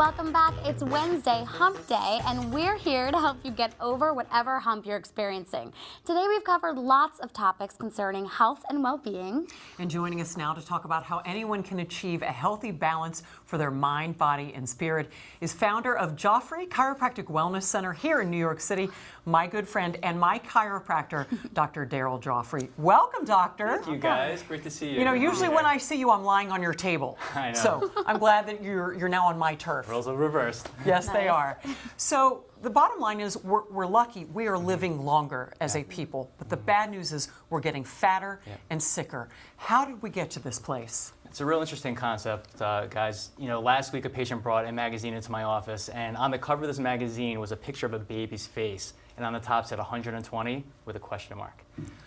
Welcome back. It's Wednesday, Hump Day, and we're here to help you get over whatever hump you're experiencing. Today we've covered lots of topics concerning health and well-being. And joining us now to talk about how anyone can achieve a healthy balance for their mind, body, and spirit is founder of Gioffre Chiropractic Wellness Center here in New York City, my good friend and my chiropractor, Dr. Daryl Gioffre. Welcome, doctor. Thank you, guys. Great to see you. You know, usually when I see you, I'm lying on your table. I know. So I'm glad that you're now on my turf. Roles are reversed. Yes, they are. So the bottom line is we're lucky. We are living longer as a people. But the bad news is we're getting fatter and sicker. How did we get to this place? It's a real interesting concept, guys. You know, last week a patient brought a magazine into my office, and on the cover of this magazine was a picture of a baby's face, and on the top said 120 with a question mark.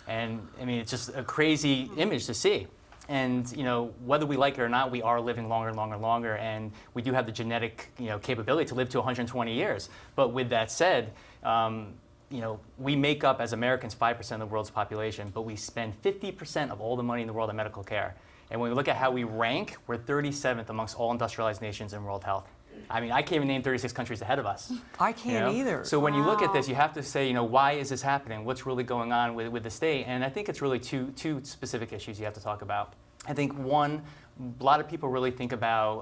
And I mean, it's just a crazy image to see. And you know, whether we like it or not, we are living longer and longer and longer, and we do have the genetic, capability to live to 120 years. But with that said, we make up as Americans 5% of the world's population, but we spend 50% of all the money in the world on medical care. And when we look at how we rank, we're 37th amongst all industrialized nations in world health. I mean, I can't even name 36 countries ahead of us. I can't either. So when you look at this, you have to say, why is this happening? What's really going on with the state? And I think it's really two specific issues you have to talk about. I think one, a lot of people really think about,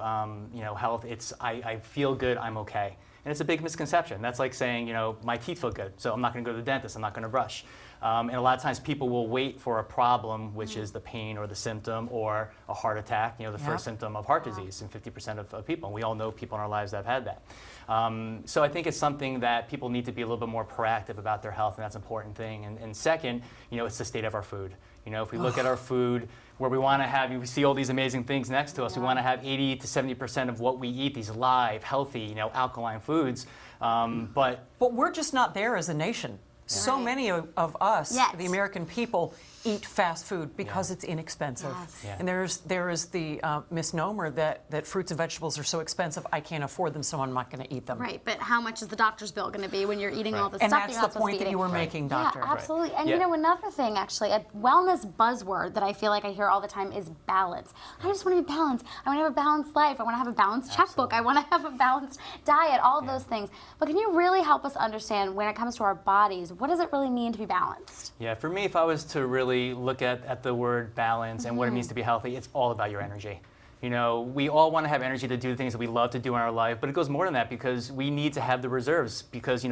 health. It's I feel good, I'm okay. And it's a big misconception. That's like saying, my teeth feel good, so I'm not going to go to the dentist, I'm not going to brush. And a lot of times people will wait for a problem, which is the pain or the symptom or a heart attack, the first symptom of heart disease in 50% of people. And we all know people in our lives that have had that. So I think it's something that people need to be a little bit more proactive about their health, and that's an important thing. And second, it's the state of our food. If we look at our food, where we want to have, we see all these amazing things next to us. We want to have 80 to 70% of what we eat, these live, healthy, alkaline foods. But we're just not there as a nation. So many of us, the American people, eat fast food because it's inexpensive. Yes. And there is the misnomer that fruits and vegetables are so expensive, I can't afford them, so I'm not going to eat them. Right, but how much is the doctor's bill going to be when you're eating all this and stuff that's you're not the supposed to be point that eating? you were making, doctor. Yeah, absolutely. And another thing, actually, a wellness buzzword that I feel like I hear all the time is balance. I just want to be balanced. I want to have a balanced life. I want to have a balanced checkbook. I want to have a balanced diet, all of those things. But can you really help us understand, when it comes to our bodies, what does it really mean to be balanced? Yeah, for me, if I was to really look at the word balance and what it means to be healthy, it's all about your energy. We all want to have energy to do the things that we love to do in our life, but it goes more than that, because we need to have the reserves, because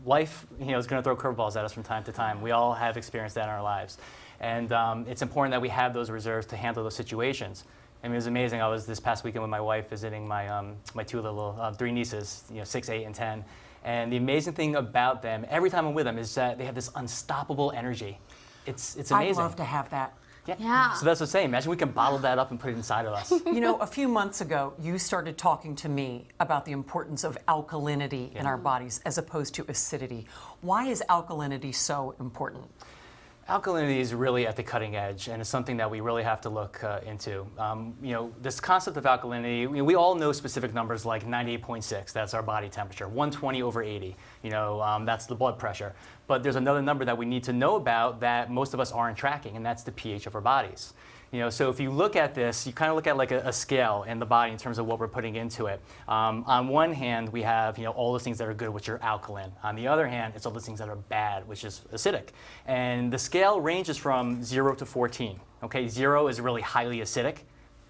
life is going to throw curveballs at us from time to time. We all have experienced that in our lives. And it's important that we have those reserves to handle those situations. I mean, it was amazing. I was this past weekend with my wife visiting my two little three nieces, 6, 8, and 10. And the amazing thing about them, every time I'm with them, is that they have this unstoppable energy. It's amazing. I'd love to have that. Yeah. So that's what I'm saying. Imagine we can bottle that up and put it inside of us. A few months ago, you started talking to me about the importance of alkalinity in our bodies as opposed to acidity. Why is alkalinity so important? Alkalinity is really at the cutting edge, and it's something that we really have to look into. This concept of alkalinity, we all know specific numbers like 98.6, that's our body temperature, 120 over 80, that's the blood pressure. But there's another number that we need to know about that most of us aren't tracking, and that's the pH of our bodies. So if you look at this, you kind of look at like a scale in the body in terms of what we're putting into it. On one hand, we have all those things that are good, which are alkaline. On the other hand, it's all those things that are bad, which is acidic. And the scale ranges from 0 to 14. Okay, 0 is really highly acidic.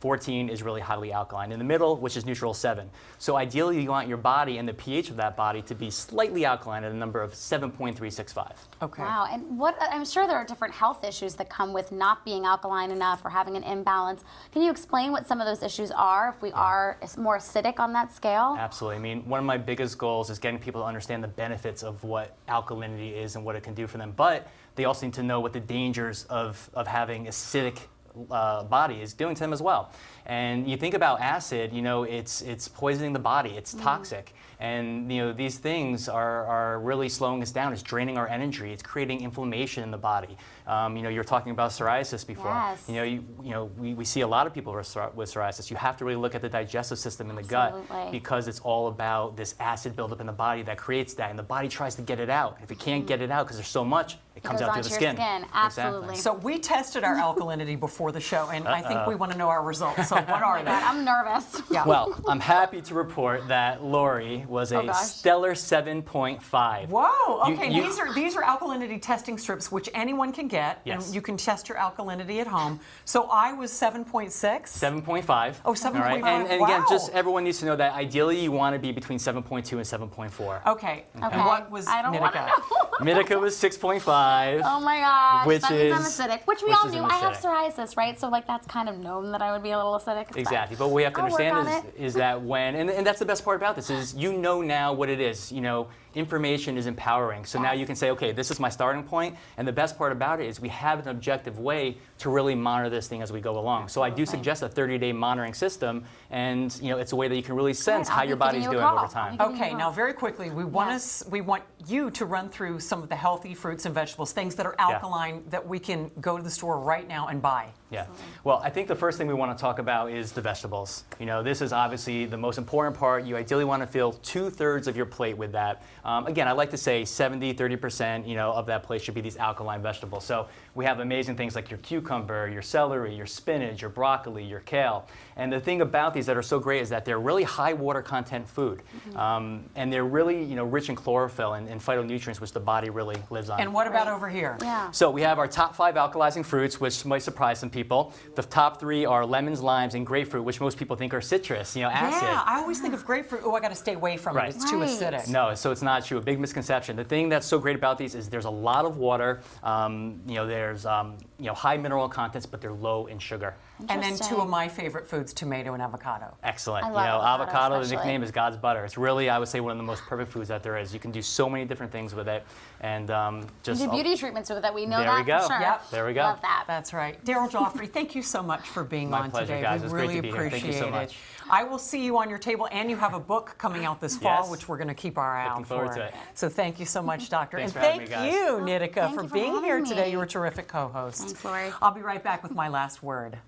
14 is really highly alkaline. In the middle, which is neutral, 7. So ideally, you want your body and the pH of that body to be slightly alkaline at a number of 7.365. Okay. Wow, and I'm sure there are different health issues that come with not being alkaline enough or having an imbalance. Can you explain what some of those issues are if we are more acidic on that scale? Absolutely. I mean, one of my biggest goals is getting people to understand the benefits of what alkalinity is and what it can do for them. But they also need to know what the dangers of having acidic body is doing to them as well. And you think about acid, it's poisoning the body, it's toxic. And these things are really slowing us down. It's draining our energy. It's creating inflammation in the body. You know, you were talking about psoriasis before. Yes. We see a lot of people with psoriasis. You have to really look at the digestive system in the gut, because it's all about this acid buildup in the body that creates that, and the body tries to get it out. If it can't get it out because there's so much, it comes out through the skin. Absolutely. Exactly. So we tested our alkalinity before the show, and I think we want to know our results. So what are they? I'm nervous. Yeah. Well, I'm happy to report that Lori was a stellar 7.5. Whoa! Okay, these are alkalinity testing strips, which anyone can get, Yes. and you can test your alkalinity at home. So I was 7.6. 7.5. Oh, 7.5. All right. And again, just everyone needs to know that ideally you want to be between 7.2 and 7.4. Okay. And what was I don't want to Nitika? know. Mitika was 6.5. Oh my gosh, Which that means I'm is- acidic, which we which all is knew. an I have acidic. psoriasis, right? So like that's kind of known that I would be a little acidic. It's Exactly. fine. But what we have to I'll work on understand is that and that's the best part about this, is you know now what it is. You know, information is empowering. So now you can say, okay, this is my starting point. And the best part about it is we have an objective way to really monitor this thing as we go along. So I do suggest a 30-day monitoring system, and you know, it's a way that you can really sense how your body's doing over time. Okay, now very quickly, we want you to run through some of the healthy fruits and vegetables, things that are alkaline that we can go to the store right now and buy. Yeah. Well, I think the first thing we want to talk about is the vegetables. You know, this is obviously the most important part. You ideally want to fill 2/3 of your plate with that. Again, I like to say 70-30%, of that plate should be these alkaline vegetables. So we have amazing things like your cucumber, your celery, your spinach, your broccoli, your kale. And the thing about these that are so great is that they're really high water content food. And they're really, rich in chlorophyll and phytonutrients, which the body really lives on. And what about over here? Yeah. So we have our top 5 alkalizing fruits, which might surprise some people. The top 3 are lemons, limes, and grapefruit, which most people think are citrus, acid. Yeah, I always think of grapefruit. Oh, I got to stay away from Right. it. It's too acidic. No, so it's not true. A big misconception. The thing that's so great about these is there's a lot of water. There's high mineral contents, but they're low in sugar. And then 2 of my favorite foods, tomato and avocado. Excellent. I love avocado, The especially. nickname is God's butter. It's really, I would say, one of the most perfect foods that there is. You can do so many different things with it, and just Do beauty treatments with it. We know There that we go. for sure. Yep. There we go. Love that. That's right. Daryl Gioffre, thank you so much for being My on pleasure, today. guys. We It's great really to be here. appreciate Thank you so it. much. I will see you on your table, and you have a book coming out this fall, Yes. which we're going to keep our eye Looking out forward for. to it. So thank you so much, Doctor. Thanks and for having thank me, guys. you, Nitika, Thank for you for being here having today. me. You were a terrific co-host. Thanks, Lori. I'll be right back with my last word.